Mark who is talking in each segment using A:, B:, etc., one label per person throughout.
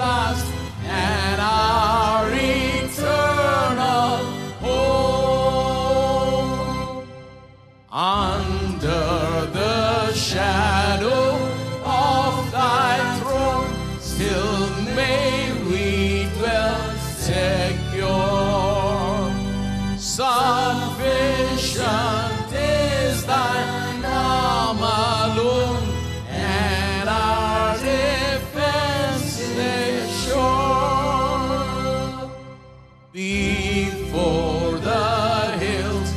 A: last and our eternal home. Under the shadow of thy throne, still may we dwell secure. Sufficient is thy arm alone, and our defense is sure. Before the hills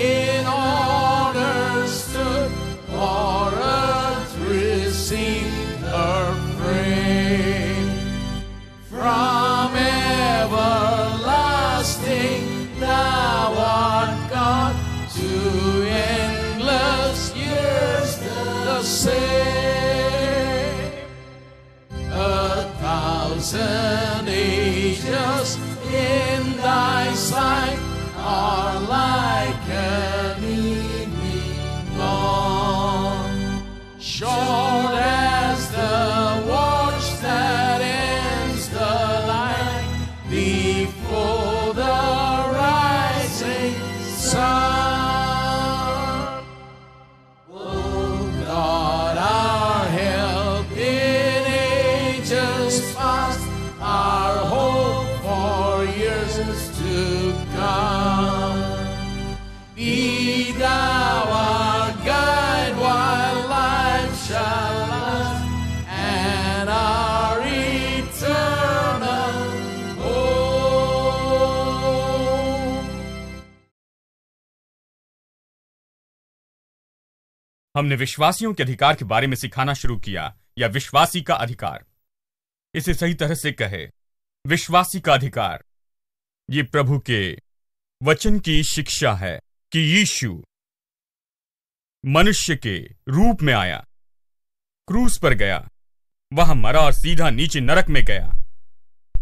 A: in order stood, for earth received her frame. From everlasting thou art God, to endless years the same. 1,000 ages in thy sight are like an evening dawn, short as the watch that ends the light before the rising sun. Oh God, our help in ages past, our hope for years to come. Be thou our guide while life shall last, and our eternal home.
B: हमने विश्वासियों के अधिकार के बारे में सिखाना शुरू किया, या विश्वासी का अधिकार। इसे सही तरह से कहे, विश्वासी का अधिकार। ये प्रभु के वचन की शिक्षा है कि यीशु मनुष्य के रूप में आया, क्रूस पर गया, वहां मरा और सीधा नीचे नरक में गया,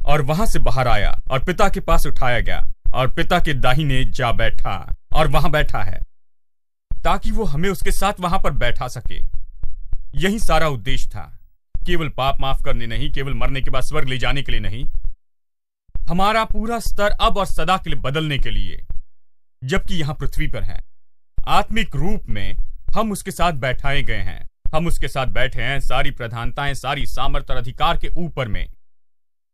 B: और वहां से बाहर आया और पिता के पास उठाया गया और पिता के दाहिने जा बैठा और वहां बैठा है, ताकि वो हमें उसके साथ वहां पर बैठा सके। यही सारा उद्देश्य था, केवल पाप माफ करने नहीं, केवल मरने के बाद स्वर्ग ले जाने के लिए नहीं, हमारा पूरा स्तर अब और सदा के लिए बदलने के लिए। जबकि यहां पृथ्वी पर है, आत्मिक रूप में हम उसके साथ बैठाए गए हैं, हम उसके साथ बैठे हैं, सारी प्रधानताएं, सारी सामर्थ और अधिकार के ऊपर में।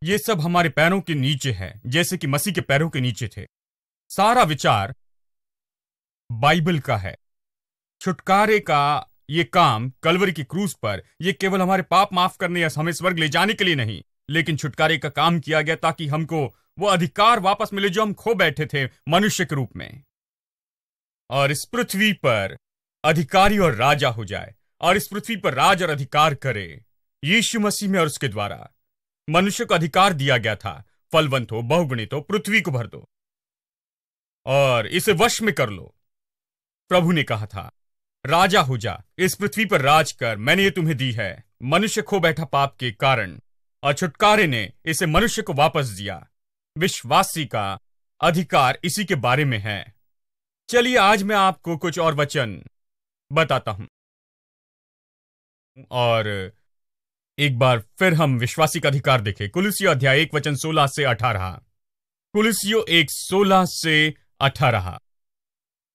B: ये सब हमारे पैरों के नीचे है, जैसे कि मसीह के पैरों के नीचे थे। सारा विचार बाइबल का है। छुटकारे का ये काम कलवरी की क्रूस पर, यह केवल हमारे पाप माफ करने या हमें स्वर्ग ले जाने के लिए नहीं, लेकिन छुटकारे का काम किया गया ताकि हमको वो अधिकार वापस मिले जो हम खो बैठे थे मनुष्य के रूप में, और इस पृथ्वी पर अधिकारी और राजा हो जाए, और इस पृथ्वी पर राज और अधिकार करे। यीशु मसीह में और उसके द्वारा मनुष्य को अधिकार दिया गया था, फलवंत हो, बहुगुणित हो, पृथ्वी को भर दो और इसे वश में कर लो। प्रभु ने कहा था, राजा हो जा, इस पृथ्वी पर राज कर, मैंने ये तुम्हें दी है। मनुष्य खो बैठा पाप के कारण, और छुटकारे ने इसे मनुष्य को वापस दिया। विश्वासी का अधिकार इसी के बारे में है। चलिए आज मैं आपको कुछ और वचन बताता हूं, और एक बार फिर हम विश्वासी का अधिकार देखें। कुलुसियों अध्याय 1 वचन 16 से 18। कुलुसियों 1 16 से 18।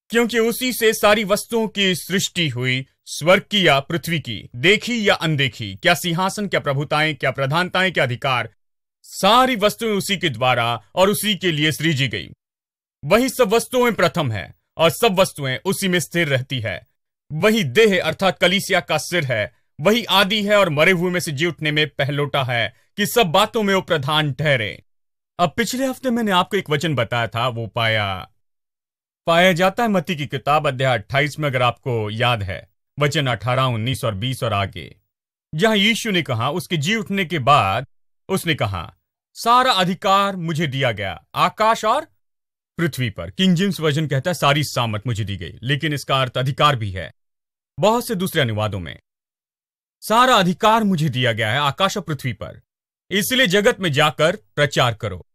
B: क्योंकि उसी से सारी वस्तुओं की सृष्टि हुई, स्वर्ग की या पृथ्वी की, देखी या अनदेखी, क्या सिंहासन, क्या प्रभुताएं, क्या प्रधानताएं, क्या अधिकार, सारी वस्तुएं उसी के द्वारा और उसी के लिए सृजी गई। वही सब वस्तुओं में प्रथम है, और सब वस्तुएं उसी में स्थिर रहती है। वही देह अर्थात कलीसिया का सिर है, वही आदि है और मरे हुए में से जी उठने में पहलोटा है, कि सब बातों में वो प्रधान ठहरे। अब पिछले हफ्ते मैंने आपको एक वचन बताया था, वो पाया जाता है मत्ती की किताब अध्याय 28 में, अगर आपको याद है, वचन 18, 19 और 20 और आगे, जहां यीशु ने कहा, उसके जी उठने के बाद उसने कहा, सारा अधिकार मुझे दिया गया, आकाश और पृथ्वी पर। किंग जेम्स वर्जन कहता है सारी सामर्थ मुझे दी गई, लेकिन इसका अर्थ अधिकार भी है। बहुत से दूसरे अनुवादों में सारा अधिकार मुझे दिया गया है आकाश और पृथ्वी पर, इसलिए जगत में जाकर प्रचार करो।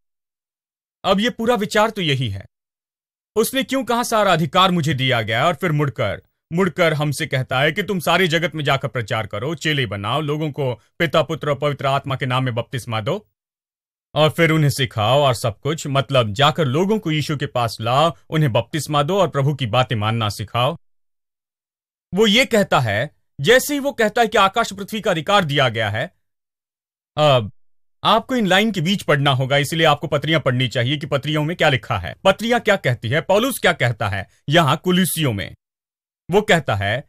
B: अब यह पूरा विचार तो यही है। उसने क्यों कहा सारा अधिकार मुझे दिया गया, और फिर मुड़कर हमसे कहता है कि तुम सारे जगत में जाकर प्रचार करो, चेले बनाओ, लोगों को पिता, पुत्र और पवित्र आत्मा के नाम में बपतिस्मा दो। और फिर उन्हें सिखाओ और सब कुछ, मतलब जाकर लोगों को यीशु के पास लाओ, उन्हें बपतिस्मा दो और प्रभु की बातें मानना सिखाओ। वो ये कहता है, जैसे ही वो कहता है कि आकाश पृथ्वी का अधिकार दिया गया है, अब आपको इन लाइन के बीच पढ़ना होगा, इसलिए आपको पत्रियां पढ़नी चाहिए कि पत्रियों में क्या लिखा है, पत्रियां क्या कहती है, पौलुस क्या कहता है। यहां कुलुसियों में वो कहता है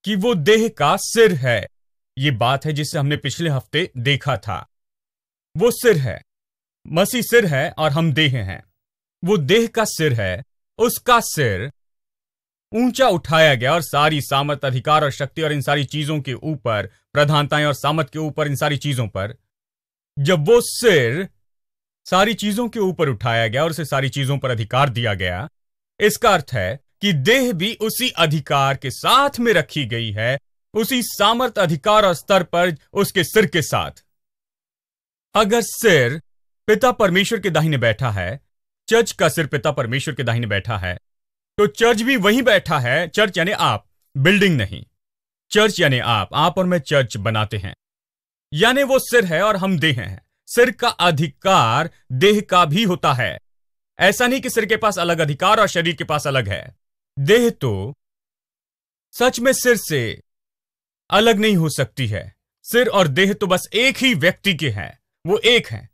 B: कि वो देह का सिर है। ये बात है जिसे हमने पिछले हफ्ते देखा था। वो सिर है, मसीह सिर है और हम देह हैं। वो देह का सिर है, उसका सिर ऊंचा उठाया गया और सारी सामर्थ, अधिकार और शक्ति और इन सारी चीजों के ऊपर, प्रधानताएं और सामर्थ के ऊपर, इन सारी चीजों पर, जब वो सिर सारी चीजों के ऊपर उठाया गया और उसे सारी चीजों पर अधिकार दिया गया, इसका अर्थ है कि देह भी उसी अधिकार के साथ में रखी गई है, उसी सामर्थ, अधिकार और स्तर पर उसके सिर के साथ। अगर सिर पिता परमेश्वर के दाहिने बैठा है, चर्च का सिर पिता परमेश्वर के दाहिने बैठा है, तो चर्च भी वहीं बैठा है। चर्च यानी आप, बिल्डिंग नहीं। चर्च यानी आप और मैं चर्च बनाते हैं, यानी वो सिर है और हम देह हैं। सिर का अधिकार देह का भी होता है। ऐसा नहीं कि सिर के पास अलग अधिकार और शरीर के पास अलग है। देह तो सच में सिर से अलग नहीं हो सकती है। सिर और देह तो बस एक ही व्यक्ति के हैं, वो एक हैं।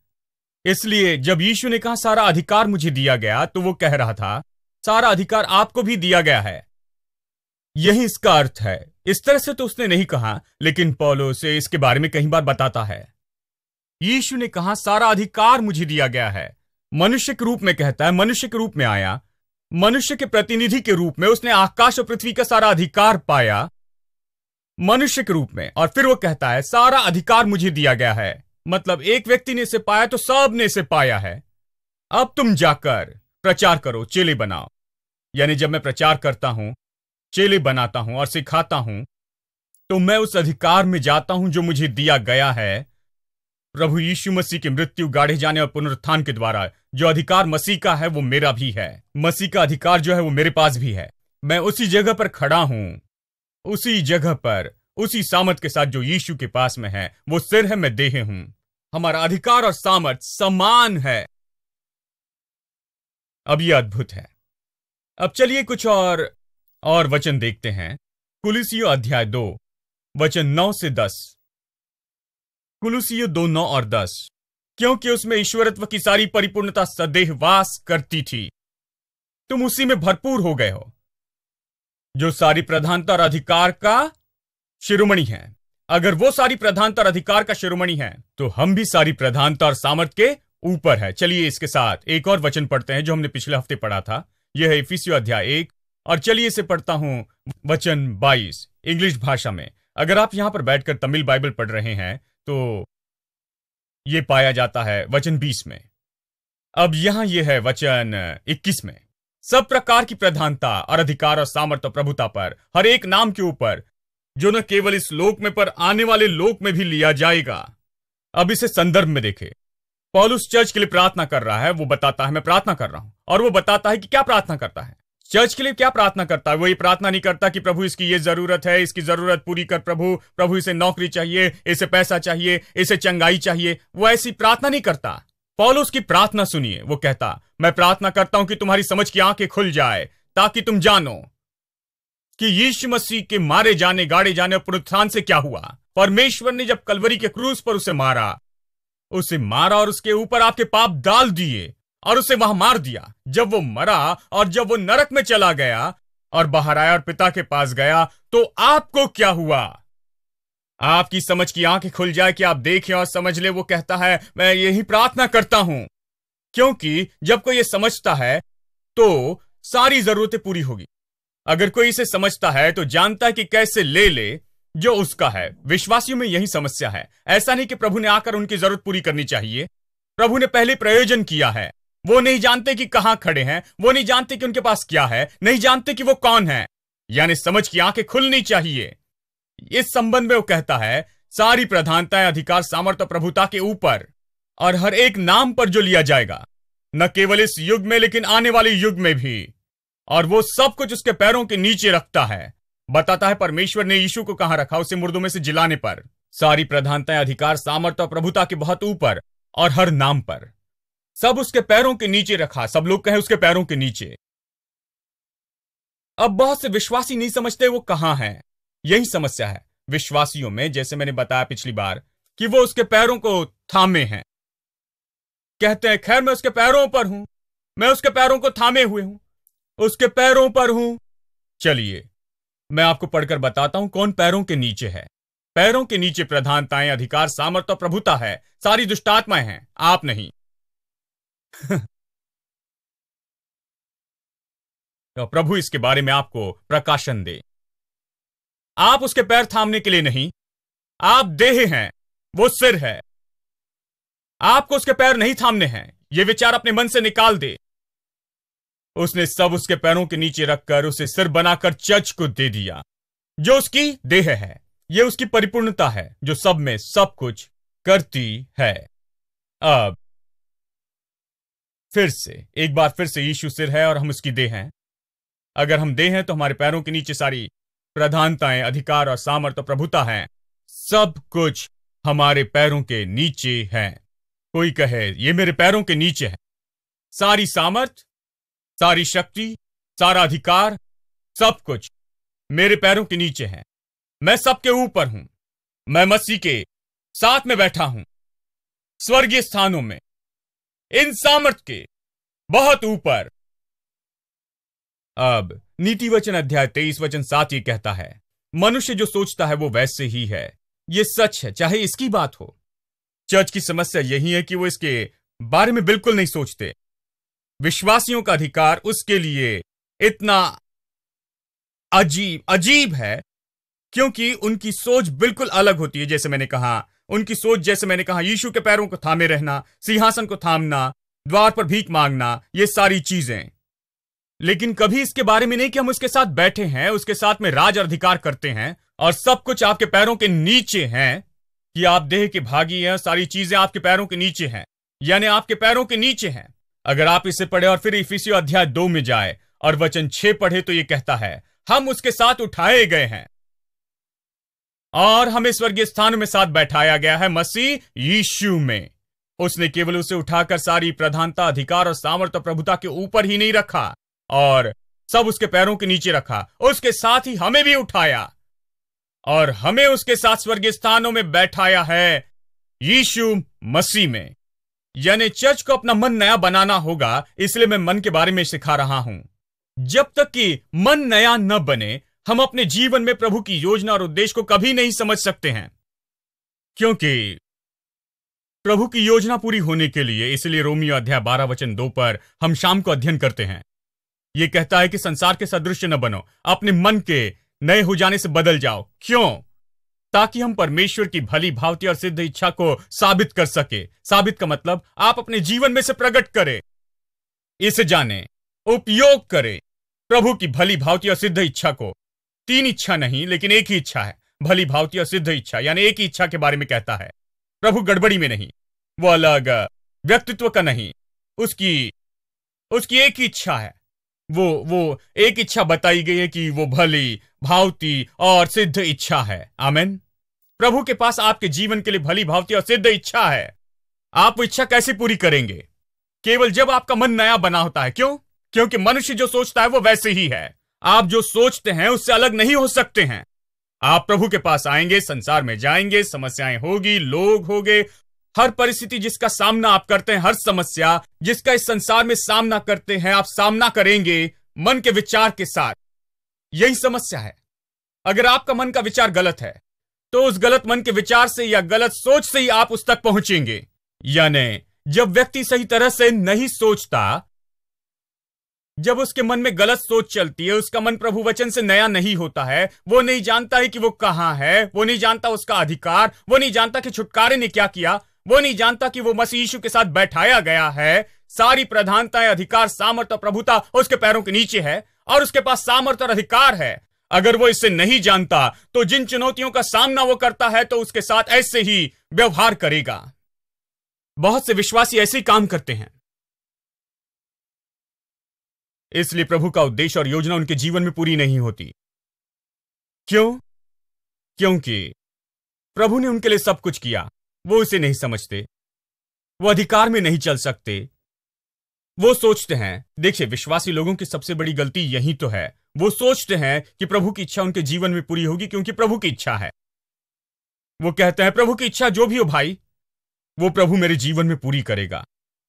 B: इसलिए जब यीशु ने कहा सारा अधिकार मुझे दिया गया, तो वो कह रहा था सारा अधिकार आपको भी दिया गया है। यही इसका अर्थ है। इस तरह से तो उसने नहीं कहा, लेकिन पौलुस इसके बारे में कई बार बताता है। यीशु ने कहा सारा अधिकार मुझे दिया गया है। मनुष्य के रूप में कहता है, मनुष्य के रूप में आया, मनुष्य के प्रतिनिधि के रूप में उसने आकाश और पृथ्वी का सारा अधिकार पाया, मनुष्य के रूप में। और फिर वो कहता है सारा अधिकार मुझे दिया गया है। मतलब एक व्यक्ति ने इसे पाया तो सब ने इसे पाया है। अब तुम जाकर प्रचार करो, चेले बनाओ। यानी जब मैं प्रचार करता हूं, चेले बनाता हूं और सिखाता हूं, तो मैं उस अधिकार में जाता हूं जो मुझे दिया गया है प्रभु यीशु मसीह की मृत्यु, गाड़े जाने और पुनरुत्थान के द्वारा। जो अधिकार मसीह का है वो मेरा भी है। मसीह का अधिकार जो है वो मेरे पास भी है। मैं उसी जगह पर खड़ा हूं, उसी जगह पर, उसी सामर्थ के साथ जो यीशु के पास में है। वो सिर है, मैं देह हूं। हमारा अधिकार और सामर्थ समान है। अब यह अद्भुत है। अब चलिए कुछ और वचन देखते हैं। कुलुसियों अध्याय 2 वचन 9 से 10। कुलुसियों 2, 9 और 10। क्योंकि उसमें ईश्वरत्व की सारी परिपूर्णता सदैव वास करती थी, तुम उसी में भरपूर हो गए हो, जो सारी प्रधानता और अधिकार का शिरोमणि है। अगर वो सारी प्रधानता और अधिकार का शिरोमणि है, तो हम भी सारी प्रधानता और सामर्थ के ऊपर है। चलिए इसके साथ एक और वचन पढ़ते हैं जो हमने पिछले हफ्ते पढ़ा था। यह है इफिसियों अध्याय 1, और चलिए इसे पढ़ता हूं वचन 22 इंग्लिश भाषा में। अगर आप यहां पर बैठकर तमिल बाइबल पढ़ रहे हैं तो यह पाया जाता है वचन 20 में। अब यहां यह है वचन 21 में। सब प्रकार की प्रधानता और अधिकार और सामर्थ और प्रभुता पर, हर एक नाम के ऊपर, जो न केवल इस लोक में पर आने वाले लोक में भी लिया जाएगा। अब इसे संदर्भ में देखें। पौलुस चर्च के लिए प्रार्थना कर रहा है। वो बताता है मैं प्रार्थना कर रहा हूं, और वो बताता है कि क्या प्रार्थना करता है। चर्च के लिए क्या प्रार्थना करता है? वो ये प्रार्थना नहीं करता कि प्रभु इसकी ये जरूरत है, इसकी जरूरत पूरी कर प्रभु इसे नौकरी चाहिए, इसे पैसा चाहिए, इसे चंगाई चाहिए। वो ऐसी प्रार्थना नहीं करता। पौलुस की प्रार्थना सुनिए। वो कहता मैं प्रार्थना करता हूं कि तुम्हारी समझ की आंखें खुल जाए, ताकि तुम जानो कि यीशु मसीह के मारे जाने, गाड़े जाने और पुनरुत्थान से क्या हुआ। परमेश्वर ने जब कलवरी के क्रूस पर उसे मारा और उसके ऊपर आपके पाप डाल दिए और उसे वहां मार दिया। जब वो मरा और जब वो नरक में चला गया और बाहर आया और पिता के पास गया, तो आपको क्या हुआ? आपकी समझ की आंखें खुल जाए कि आप देखें और समझ ले। वो कहता है मैं यही प्रार्थना करता हूं, क्योंकि जब कोई ये समझता है तो सारी जरूरतें पूरी होगी। अगर कोई इसे समझता है तो जानता है कि कैसे ले जो उसका है। विश्वासियों में यही समस्या है। ऐसा नहीं कि प्रभु ने आकर उनकी जरूरत पूरी करनी चाहिए। प्रभु ने पहले प्रयोजन किया है। वो नहीं जानते कि कहां खड़े हैं, वो नहीं जानते कि उनके पास क्या है, नहीं जानते कि वो कौन है। यानी समझ की आंखें खुलनी चाहिए। इस संबंध में वो कहता है सारी प्रधानताएं, अधिकार, सामर्थ और प्रभुता के ऊपर और हर एक नाम पर जो लिया जाएगा, न केवल इस युग में लेकिन आने वाले युग में भी, और वो सब कुछ उसके पैरों के नीचे रखता है। बताता है परमेश्वर ने यीशु को कहां रखा? उसे मुर्दों में से जिलाने पर। सारी प्रधानताएं, अधिकार, सामर्थ और प्रभुता के बहुत ऊपर और हर नाम पर, सब उसके पैरों के नीचे रखा। सब लोग कहें उसके पैरों के नीचे। अब बहुत से विश्वासी नहीं समझते वो कहां है। यही समस्या है विश्वासियों में, जैसे मैंने बताया पिछली बार, कि वो उसके पैरों को थामे हैं। कहते हैं खैर मैं उसके पैरों पर हूं, मैं उसके पैरों को थामे हुए हूं, उसके पैरों पर हूं। चलिए मैं आपको पढ़कर बताता हूं कौन पैरों के नीचे है। पैरों के नीचे प्रधानताएं, अधिकार, सामर्थ और प्रभुता है। सारी दुष्टात्माएं हैं, आप नहीं। तो प्रभु इसके बारे में आपको प्रकाशन दे। आप उसके पैर थामने के लिए नहीं, आप देह हैं, वो सिर है। आपको उसके पैर नहीं थामने हैं। ये विचार अपने मन से निकाल दे। उसने सब उसके पैरों के नीचे रखकर उसे सिर बनाकर चर्च को दे दिया, जो उसकी देह है। यह उसकी परिपूर्णता है जो सब में सब कुछ करती है। अब एक बार फिर से यीशु सिर है और हम उसकी देह हैं। अगर हम देह हैं तो हमारे पैरों के नीचे सारी प्रधानताएं, अधिकार और सामर्थ और प्रभुता हैं। सब कुछ हमारे पैरों के नीचे है। कोई कहे ये मेरे पैरों के नीचे है। सारी सामर्थ, सारी शक्ति, सारा अधिकार, सब कुछ मेरे पैरों के नीचे है। मैं सबके ऊपर हूं। मैं मसीह के साथ में बैठा हूं, स्वर्गीय स्थानों में, इन सामर्थ के बहुत ऊपर। अब नीति वचन अध्याय 23 वचन 7 ये कहता है, मनुष्य जो सोचता है वो वैसे ही है। ये सच है चाहे इसकी बात हो। चर्च की समस्या यही है कि वो इसके बारे में बिल्कुल नहीं सोचते। विश्वासियों का अधिकार उसके लिए इतना अजीब है क्योंकि उनकी सोच बिल्कुल अलग होती है। जैसे मैंने कहा, उनकी सोच, जैसे मैंने कहा, यीशु के पैरों को थामे रहना, सिंहासन को थामना, द्वार पर भीख मांगना, ये सारी चीजें। लेकिन कभी इसके बारे में नहीं कि हम उसके साथ बैठे हैं, उसके साथ में राज और अधिकार करते हैं और सब कुछ आपके पैरों के नीचे है, कि आप देह के भागी हैं। सारी चीजें आपके पैरों के नीचे हैं, यानी आपके पैरों के नीचे हैं। अगर आप इसे पढ़े और फिर इफिसियों अध्याय 2 में जाए और वचन 6 पढ़े तो यह कहता है, हम उसके साथ उठाए गए हैं और हमें स्वर्गीय स्थान में साथ बैठाया गया है मसीह यीशु में। उसने केवल उसे उठाकर सारी प्रधानता, अधिकार और सामर्थ और प्रभुता के ऊपर ही नहीं रखा और सब उसके पैरों के नीचे रखा, उसके साथ ही हमें भी उठाया और हमें उसके साथ स्वर्गीय स्थानों में बैठाया है यीशु मसीह में। यानी चर्च को अपना मन नया बनाना होगा। इसलिए मैं मन के बारे में सिखा रहा हूं। जब तक कि मन नया न बने, हम अपने जीवन में प्रभु की योजना और उद्देश्य को कभी नहीं समझ सकते हैं, क्योंकि प्रभु की योजना पूरी होने के लिए, इसलिए रोमियो अध्याय 12 वचन 2 पर हम शाम को अध्ययन करते हैं। यह कहता है कि संसार के सदृश न बनो, अपने मन के नए हो जाने से बदल जाओ। क्यों? ताकि हम परमेश्वर की भली भांति और सिद्ध इच्छा को साबित कर सके। साबित का मतलब आप अपने जीवन में से प्रकट करें, इसे जाने, उपयोग करें प्रभु की भली भांति और सिद्ध इच्छा को। 3 इच्छा नहीं, लेकिन एक ही इच्छा है, भली भांति और सिद्ध इच्छा, यानी एक ही इच्छा के बारे में कहता है। प्रभु गड़बड़ी में नहीं, वो अलग व्यक्तित्व का नहीं, उसकी एक ही इच्छा है। वो एक इच्छा बताई गई है कि वो भली भांति और सिद्ध इच्छा है। आमीन। प्रभु के पास आपके जीवन के लिए भली भांति और सिद्ध इच्छा है। आप वो इच्छा कैसे पूरी करेंगे? केवल जब आपका मन नया बना होता है। क्यों? क्योंकि मनुष्य जो सोचता है वो वैसे ही है। आप जो सोचते हैं उससे अलग नहीं हो सकते हैं। आप प्रभु के पास आएंगे, संसार में जाएंगे, समस्याएं होगी, लोग होंगे, हर परिस्थिति जिसका सामना आप करते हैं, हर समस्या जिसका इस संसार में सामना करते हैं, आप सामना करेंगे मन के विचार के साथ। यही समस्या है। अगर आपका मन का विचार गलत है तो उस गलत मन के विचार से या गलत सोच से ही आप उस तक पहुंचेंगे। यानी जब व्यक्ति सही तरह से नहीं सोचता, जब उसके मन में गलत सोच चलती है, उसका मन प्रभु वचन से नया नहीं होता है, वो नहीं जानता है कि वो कहां है, वो नहीं जानता उसका अधिकार, वो नहीं जानता कि छुटकारे ने क्या किया, वो नहीं जानता कि वो मसीह यीशु के साथ बैठाया गया है। सारी प्रधानताएं, अधिकार, सामर्थ और प्रभुता उसके पैरों के नीचे है और उसके पास सामर्थ और अधिकार है। अगर वो इससे नहीं जानता तो जिन चुनौतियों का सामना वो करता है तो उसके साथ ऐसे ही व्यवहार करेगा। बहुत से विश्वासी ऐसे ही काम करते हैं। इसलिए प्रभु का उद्देश्य और योजना उनके जीवन में पूरी नहीं होती। क्यों? क्योंकि प्रभु ने उनके लिए सब कुछ किया, वो इसे नहीं समझते। वो अधिकार में नहीं चल सकते। वो सोचते हैं, देखिए विश्वासी लोगों की सबसे बड़ी गलती यही तो है, वो सोचते हैं कि प्रभु की इच्छा उनके जीवन में पूरी होगी क्योंकि प्रभु की इच्छा है। वो कहते हैं प्रभु की इच्छा जो भी हो भाई, वो प्रभु मेरे जीवन में पूरी करेगा।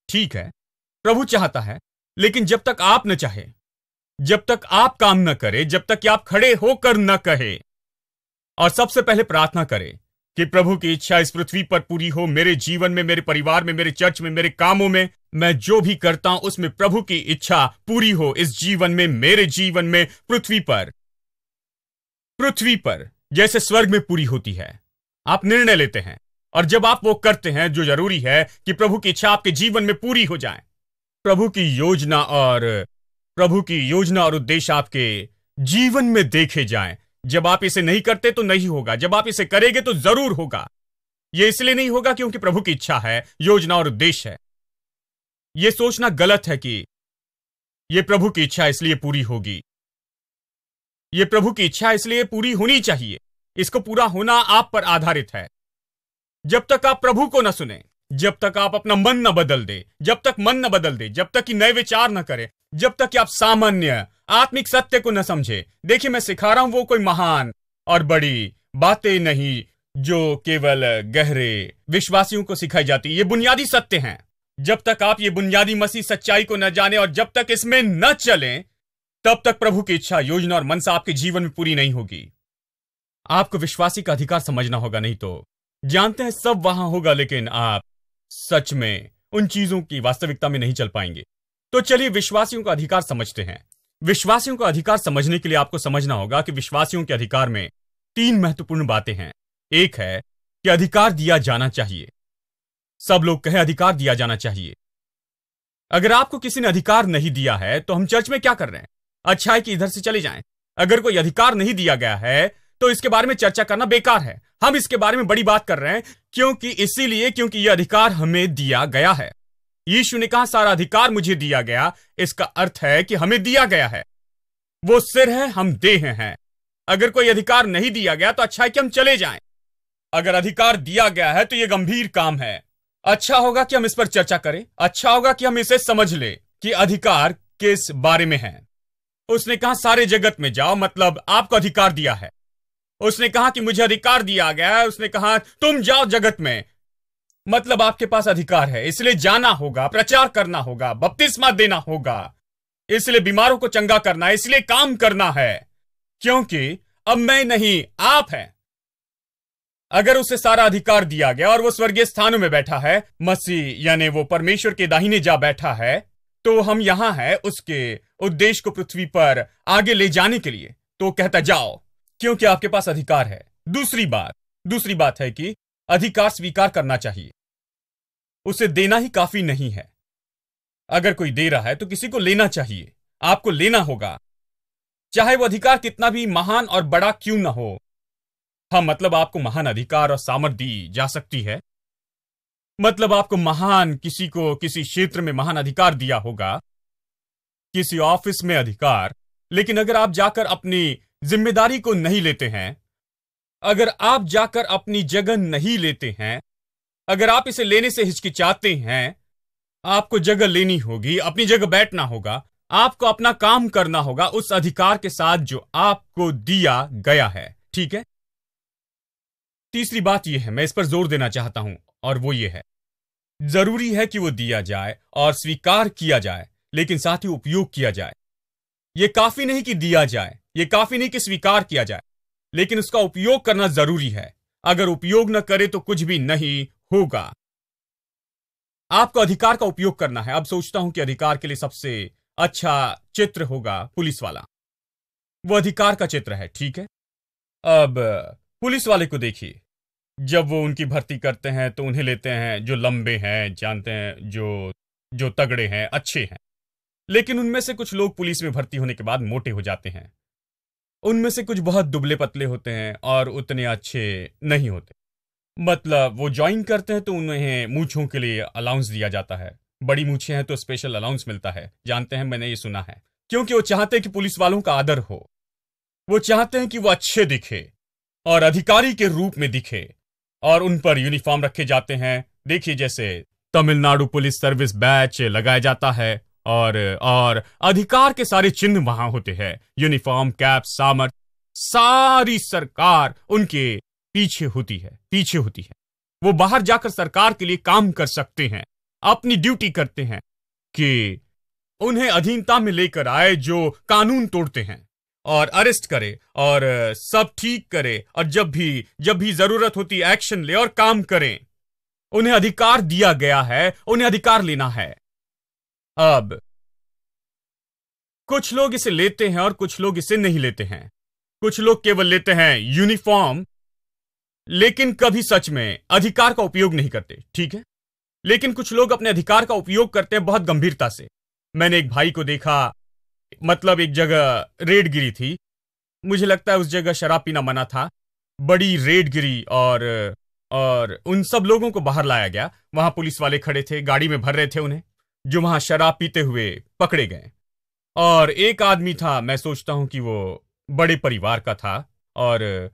B: ठीक है, प्रभु चाहता है, लेकिन जब तक आप न चाहे, जब तक आप काम न करें, जब तक कि आप खड़े होकर न कहे और सबसे पहले प्रार्थना करें कि प्रभु की इच्छा इस पृथ्वी पर पूरी हो, मेरे जीवन में, मेरे परिवार में, मेरे चर्च में, मेरे कामों में, मैं जो भी करता हूं उसमें प्रभु की इच्छा पूरी हो, इस जीवन में, मेरे जीवन में, पृथ्वी पर जैसे स्वर्ग में पूरी होती है। आप निर्णय लेते हैं और जब आप वो करते हैं जो जरूरी है कि प्रभु की इच्छा आपके जीवन में पूरी हो जाए, प्रभु की योजना और उद्देश्य आपके जीवन में देखे जाएं। जब आप इसे नहीं करते तो नहीं होगा, जब आप इसे करेंगे तो जरूर होगा। यह इसलिए नहीं होगा क्योंकि प्रभु की इच्छा है, योजना और उद्देश्य है। यह सोचना गलत है कि यह प्रभु की इच्छा इसलिए पूरी होगी, यह प्रभु की इच्छा इसलिए पूरी होनी चाहिए। इसको पूरा होना आप पर आधारित है। जब तक आप प्रभु को न सुने, जब तक आप अपना मन न बदल दे, जब तक मन न बदल दे, जब तक कि नए विचार न करें, जब तक कि आप सामान्य आत्मिक सत्य को न समझे। देखिए, मैं सिखा रहा हूं वो कोई महान और बड़ी बातें नहीं जो केवल गहरे विश्वासियों को सिखाई जाती। ये बुनियादी सत्य हैं। जब तक आप ये बुनियादी मसीह सच्चाई को न जाने और जब तक इसमें न चलें, तब तक प्रभु की इच्छा, योजना और मनसा आपके जीवन में पूरी नहीं होगी। आपको विश्वासी का अधिकार समझना होगा, नहीं तो जानते हैं सब वहां होगा, लेकिन आप सच में उन चीजों की वास्तविकता में नहीं चल पाएंगे। तो चलिए विश्वासियों का अधिकार समझते हैं। विश्वासियों का अधिकार समझने के लिए आपको समझना होगा कि विश्वासियों के अधिकार में 3 महत्वपूर्ण बातें हैं। एक है कि अधिकार दिया जाना चाहिए। सब लोग कहें अधिकार दिया जाना चाहिए। अगर आपको किसी ने अधिकार नहीं दिया है तो हम चर्च में क्या कर रहे हैं? अच्छा है कि इधर से चले जाएं। अगर कोई अधिकार नहीं दिया गया है तो इसके बारे में चर्चा करना बेकार है। हम इसके बारे में बड़ी बात कर रहे हैं क्योंकि यह अधिकार हमें दिया गया है। यीशु ने कहा सारा अधिकार मुझे दिया गया। इसका अर्थ है कि हमें दिया गया है। वो सिर है, हम देह हैं। अगर कोई अधिकार नहीं दिया गया तो अच्छा है कि हम चले जाएं। अगर अधिकार दिया गया है तो यह गंभीर काम है। अच्छा होगा कि हम इस पर चर्चा करें। अच्छा होगा कि हम इसे समझ ले कि अधिकार किस बारे में है। उसने कहा सारे जगत में जाओ, मतलब आपको अधिकार दिया है। उसने कहा कि मुझे अधिकार दिया गया है। उसने कहा तुम जाओ जगत में, मतलब आपके पास अधिकार है। इसलिए जाना होगा, प्रचार करना होगा, बपतिस्मा देना होगा, इसलिए बीमारों को चंगा करना है, इसलिए काम करना है, क्योंकि अब मैं नहीं, आप हैं। अगर उसे सारा अधिकार दिया गया और वो स्वर्गीय स्थानों में बैठा है, मसीह यानी वो परमेश्वर के दाहिने जा बैठा है, तो हम यहां हैं उसके उद्देश्य को पृथ्वी पर आगे ले जाने के लिए। तो कहता जाओ, क्योंकि आपके पास अधिकार है। दूसरी बात है कि अधिकार स्वीकार करना चाहिए। उसे देना ही काफी नहीं है। अगर कोई दे रहा है तो किसी को लेना चाहिए। आपको लेना होगा, चाहे वो अधिकार कितना भी महान और बड़ा क्यों ना हो। हाँ, मतलब आपको महान अधिकार और सामर्थ्य दी जा सकती है। मतलब आपको किसी को किसी क्षेत्र में महान अधिकार दिया होगा, किसी ऑफिस में अधिकार। लेकिन अगर आप जाकर अपनी जिम्मेदारी को नहीं लेते हैं, अगर आप जाकर अपनी जगह नहीं लेते हैं, अगर आप इसे लेने से हिचकिचाते हैं, आपको जगह लेनी होगी, अपनी जगह बैठना होगा, आपको अपना काम करना होगा उस अधिकार के साथ जो आपको दिया गया है। ठीक है। तीसरी बात यह है, मैं इस पर जोर देना चाहता हूं, और वो ये है, जरूरी है कि वो दिया जाए और स्वीकार किया जाए, लेकिन साथ ही उपयोग किया जाए। यह काफी नहीं कि दिया जाए, यह काफी नहीं कि स्वीकार किया जाए, लेकिन उसका उपयोग करना जरूरी है। अगर उपयोग न करे तो कुछ भी नहीं होगा। आपको अधिकार का उपयोग करना है। अब सोचता हूं कि अधिकार के लिए सबसे अच्छा चित्र होगा पुलिस वाला। वो अधिकार का चित्र है, ठीक है। अब पुलिस वाले को देखिए, जब वो उनकी भर्ती करते हैं तो उन्हें लेते हैं जो लंबे हैं, जानते हैं, जो तगड़े हैं, अच्छे हैं। लेकिन उनमें से कुछ लोग पुलिस में भर्ती होने के बाद मोटे हो जाते हैं। उनमें से कुछ बहुत दुबले पतले होते हैं और उतने अच्छे नहीं होते। मतलब वो ज्वाइन करते हैं तो उन्हें मूंछों के लिए अलाउंस दिया जाता है। बड़ी मूंछें हैं तो स्पेशल अलाउंस मिलता है, जानते हैं, मैंने ये सुना है। क्योंकि वो चाहते हैं कि पुलिस वालों का आदर हो। वो चाहते हैं कि वो अच्छे दिखे और अधिकारी के रूप में दिखे, और उन पर यूनिफॉर्म रखे जाते हैं। देखिए, जैसे तमिलनाडु पुलिस सर्विस बैच लगाया जाता है और अधिकार के सारे चिन्ह वहां होते हैं, यूनिफॉर्म, कैप, सामर्थ, सारी सरकार उनके पीछे होती है। वो बाहर जाकर सरकार के लिए काम कर सकते हैं, अपनी ड्यूटी करते हैं कि उन्हें अधीनता में लेकर आए जो कानून तोड़ते हैं और अरेस्ट करे और सब ठीक करे और जब भी जरूरत होती एक्शन ले और काम करें। उन्हें अधिकार दिया गया है, उन्हें अधिकार लेना है। अब कुछ लोग इसे लेते हैं और कुछ लोग इसे नहीं लेते हैं। कुछ लोग केवल लेते हैं यूनिफॉर्म, लेकिन कभी सच में अधिकार का उपयोग नहीं करते, ठीक है। लेकिन कुछ लोग अपने अधिकार का उपयोग करते हैं बहुत गंभीरता से। मैंने एक भाई को देखा, मतलब एक जगह रेड गिरी थी, मुझे लगता है उस जगह शराब पीना मना था, बड़ी रेड गिरी और उन सब लोगों को बाहर लाया गया। वहां पुलिस वाले खड़े थे, गाड़ी में भर रहे थे उन्हें, जो वहां शराब पीते हुए पकड़े गए। और एक आदमी था, मैं सोचता हूं कि वो बड़े परिवार का था और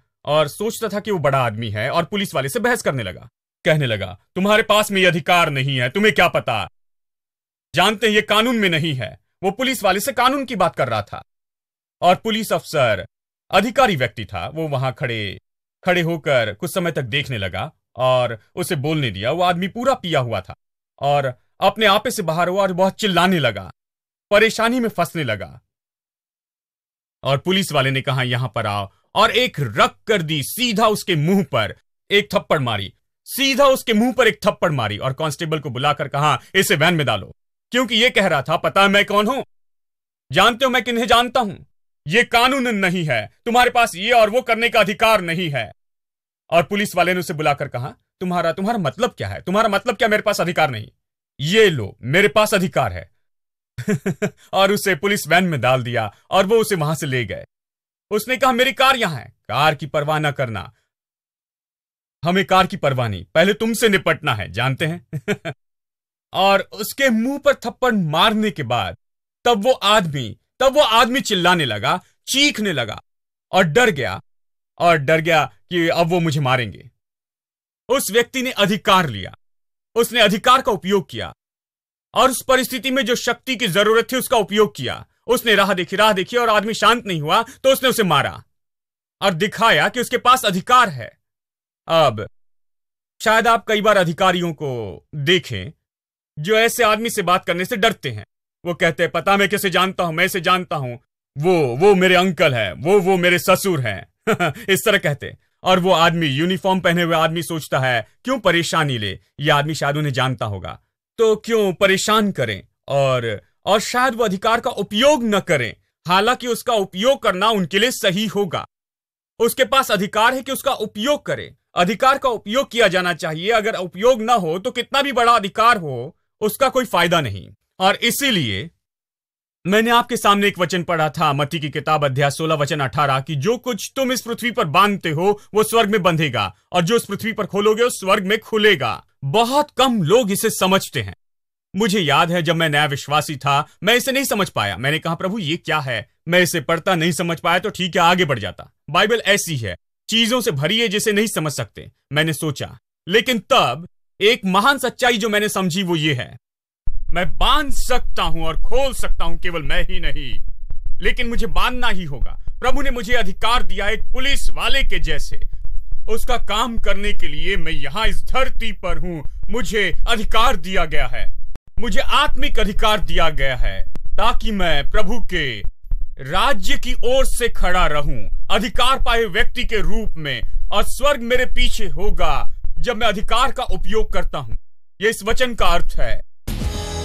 B: सोचता था कि वो बड़ा आदमी है, और पुलिस वाले से बहस करने लगा, कहने लगा तुम्हारे पास में ये अधिकार नहीं है, तुम्हें क्या पता, जानते हैं ये कानून में नहीं है। वो पुलिस वाले से कानून की बात कर रहा था और पुलिस अफसर अधिकारी व्यक्ति था, वो वहां खड़े होकर कुछ समय तक देखने लगा और उसे बोलने दिया। वो आदमी पूरा पिया हुआ था और अपने आपे से बाहर हुआ और बहुत चिल्लाने लगा, परेशानी में फंसने लगा। और पुलिस वाले ने कहा यहां पर आओ, और एक रक कर दी, सीधा उसके मुंह पर एक थप्पड़ मारी, और कांस्टेबल को बुलाकर कहा इसे वैन में डालो, क्योंकि यह कह रहा था पता है मैं कौन हूं, जानते हो मैं किन्हें जानता हूं, यह कानून नहीं है, तुम्हारे पास ये और वो करने का अधिकार नहीं है। और पुलिस वाले ने उसे बुलाकर कहा तुम्हारा मतलब क्या है, तुम्हारा मतलब क्या, मेरे पास अधिकार नहीं, ये लो मेरे पास अधिकार है। और उसे पुलिस वैन में डाल दिया और वो उसे वहां से ले गए। उसने कहा मेरी कार यहां है, कार की परवाह न करना, हमें कार की परवाह नहीं, पहले तुमसे निपटना है, जानते हैं। और उसके मुंह पर थप्पड़ मारने के बाद तब वो आदमी चिल्लाने लगा, चीखने लगा और डर गया कि अब वो मुझे मारेंगे। उस व्यक्ति ने अधिकार लिया, उसने अधिकार का उपयोग किया और उस परिस्थिति में जो शक्ति की जरूरत थी उसका उपयोग किया। उसने राह देखी और आदमी शांत नहीं हुआ तो उसने उसे मारा और दिखाया कि उसके पास अधिकार है। अब शायद आप कई बार अधिकारियों को देखें जो ऐसे आदमी से बात करने से डरते हैं। वो कहते हैं पता मैं कैसे जानता हूं, मैं इसे जानता हूं, वो मेरे अंकल है, वो मेरे ससुर हैं। इस तरह कहते। और वो आदमी, यूनिफॉर्म पहने हुए आदमी सोचता है क्यों परेशानी ले, ये आदमी शायद उन्हें जानता होगा तो क्यों परेशान करें, और शायद वो अधिकार का उपयोग न करें, हालांकि उसका उपयोग करना उनके लिए सही होगा। उसके पास अधिकार है कि उसका उपयोग करे, अधिकार का उपयोग किया जाना चाहिए। अगर उपयोग ना हो तो कितना भी बड़ा अधिकार हो उसका कोई फायदा नहीं। और इसीलिए मैंने आपके सामने एक वचन पढ़ा था, मत्ती की किताब अध्याय 16 वचन 18 कि जो कुछ तुम इस पृथ्वी पर बांधते हो वो स्वर्ग में बंधेगा और जो इस पृथ्वी पर खोलोगे वो स्वर्ग में खुलेगा। बहुत कम लोग इसे समझते हैं। मुझे याद है जब मैं नया विश्वासी था, मैं इसे नहीं समझ पाया। मैंने कहा प्रभु ये क्या है, मैं इसे पढ़ता नहीं समझ पाया तो ठीक है आगे बढ़ जाता। बाइबल ऐसी है, चीजों से भरी है जिसे नहीं समझ सकते, मैंने सोचा। लेकिन तब एक महान सच्चाई जो मैंने समझी वो ये है, मैं बांध सकता हूं और खोल सकता हूं, केवल मैं ही नहीं, लेकिन मुझे बांधना ही होगा। प्रभु ने मुझे अधिकार दिया एक पुलिस वाले के जैसे, उसका काम करने के लिए मैं यहां इस धरती पर हूं। मुझे अधिकार दिया गया है, मुझे आत्मिक अधिकार दिया गया है ताकि मैं प्रभु के राज्य की ओर से खड़ा रहूं, अधिकार पाए व्यक्ति के रूप में, और स्वर्ग मेरे पीछे होगा जब मैं अधिकार का उपयोग करता हूं। यह इस वचन का अर्थ है।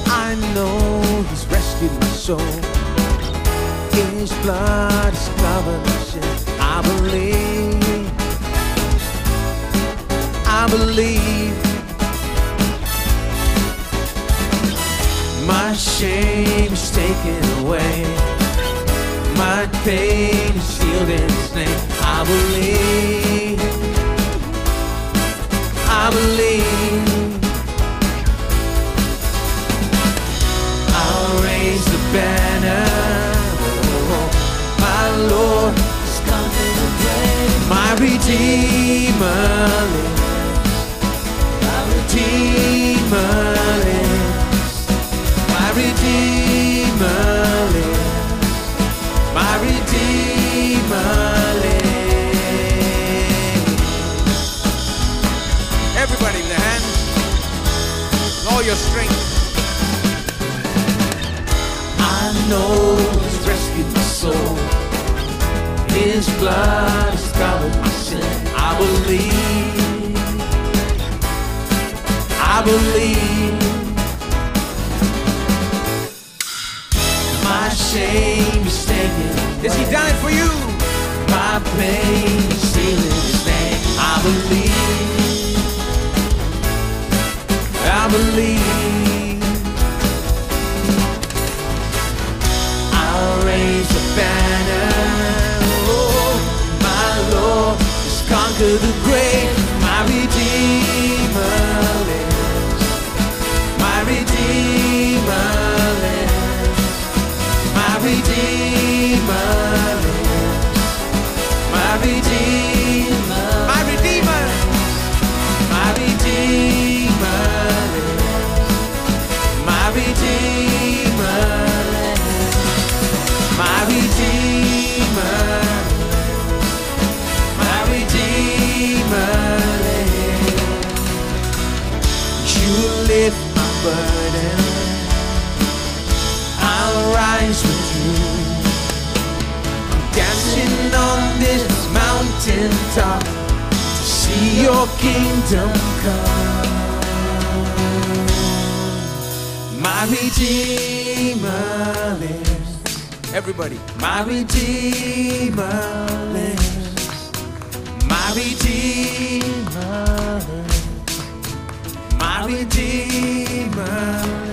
A: I know He's rescued my soul. His blood has covered my sin. I believe. My shame is taken away. My pain is healed in His name. I believe. I'll raise the banner. Oh, my Lord has come to the grave. My Redeemer lives. My Redeemer your strength. I know He's rescued my soul. His blood has covered my sin. I believe. I believe. My shame is taken away. Has He done it for you? My pain is sealed in His name. I believe. I believe. I'll raise a banner. Oh, my Lord has conquered the grave. My Redeemer lives. My Redeemer lives. My Redeemer lives. My Redeemer. My Redeemer. My Redeemer lives. My Redeemer lives. My Redeemer. My Redeemer lives. You lift my burden. I'll rise with you. I'm dancing on this mountain top to see your kingdom come. My Redeemer lives. Everybody. My Redeemer lives. My Redeemer lives. My Redeemer lives.